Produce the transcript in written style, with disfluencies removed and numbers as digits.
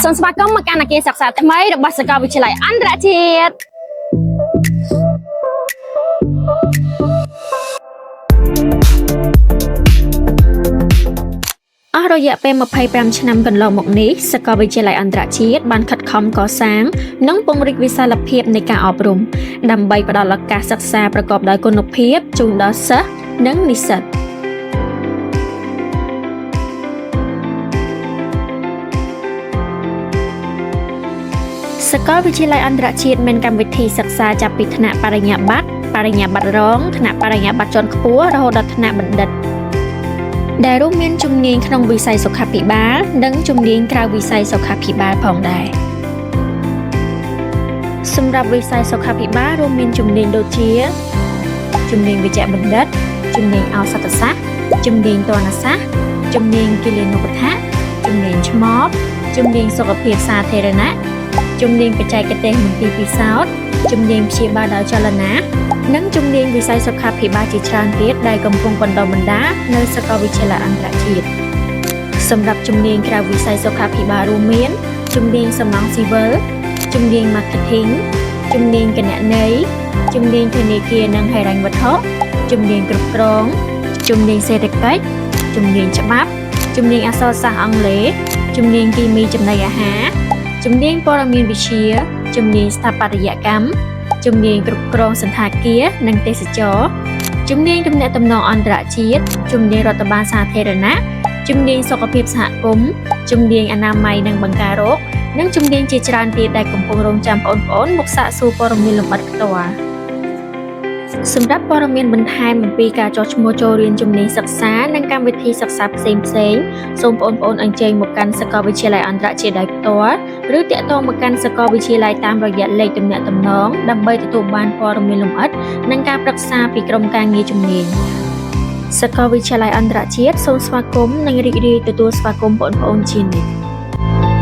សូមស្វាគមន៍មកកាន់អគារសិក្សាថ្មីរបស់សាកលវិទ្យាល័យអន្តរជាតិអស់រយៈពេល25ឆ្នាំកន្លងមកនេះសាកលវិទ្យាល័យអន្តរជាតិបានខិតខំកសាងនិងពង្រីកវិសាលភាពនៃការអប់រំដើម្បីផ្តល់ឱកាសសិក្សាប្រកបដោយគុណភាពជូនដល់សិស្សនិងនិស្សិតសាកលវិទ្យាល័យអន្តរជាតិមានកម្មវិធីសិក្សាចាប់ពីថ្នាក់បរិញ្ញាបត្របរងថ្នាក់បរិញ្ញាបត្រជាន់ខ្ពស់រហូតដល់ថ្នាក់បណ្ឌិតដែលរួមមានជំនាញក្នុងវិស័យសុខាភិបាលនិងជំនាញក្រៅវិស័យសុខាភិបាលផងដែរសម្រាប់វិស័យសុខាភិបាលរួមមានជំនាញដូចជាជំនាញវិជ្ជបណ្ឌិតជំនាញឱសថសាស្ត្រជំនាញទណ្ឌសាស្ត្រជំនាញគិលានុបដ្ឋាជំនាញឆ្មបជំនាញសុខភាពសាធារណៈជំនាញបច្ចេកទេសមន្ទីរពិសោធន៍ជំនាញព្យាបាលដោយចលនានិងជំនាញវិស័យសុខាភិបាលជាច្រើនទៀតដែលកំពុងបណ្ដុះបណ្ដាលនៅសាកលវិទ្យាល័យអន្តរជាតិសម្រាប់ជំនាញក្រៅវិស័យសុខាភិបាលរួមមានជំនាញសំណង់ស៊ីវិលជំនាញ marketing ជំនាញគណនេយ្យជំនាញធនាគារនិងហិរញ្ញវត្ថុជំនាញគ្រប់គ្រងជំនាញសេដ្ឋកិច្ចជំនាញច្បាប់ជំនាញអក្សរសាស្ត្រអង់គ្លេសជំនាញគីមីចំណីអាហារជំនាញព័ត៌មានវិទ្យាជំនាញស្ថាបត្យកម្មជំនាញគ្រប់គ្រងសណ្ឋាគារនិងទេសចរណ៍ជំនាញទំនាក់ទំនងអន្តរជាតិជំនាញរដ្ឋបាលសាធារណៈជំនាញសុខភាពសហគមន៍ជំនាញអនាម័យនិងបង្ការរោគនិងជំនាញជាច្រើនទៀតដែលកំពុងរងចាំបងប្អូនមកសាកសួរព័ត៌មានលម្អិតផ្ទាល់សម្រាប់ព័ត៌មានបន្ថែមអំពីការចុះឈ្មោះចូលរៀនជំនាញសិក្សានិងកម្មវិធីសិក្សាផ្សេងៗសូមបងប្អូនអញ្ជើញមកកាន់សាកលវិទ្យាល័យអន្តរជាតិដោយផ្ទាល់ឬទាក់ទងមកកាន់សាកលវិទ្យាល័យតាមរយៈលេខទំនាក់ទំនងដើម្បីទទួលបានព័ត៌មានលម្អិតនិងការប្រឹក្សាពីក្រុមការងារជំនាញសាកលវិទ្យាល័យអន្តរជាតិសូមស្វាគមន៍និងរីករាយទទួលស្វាគមន៍បងប្អូនជានិច្ច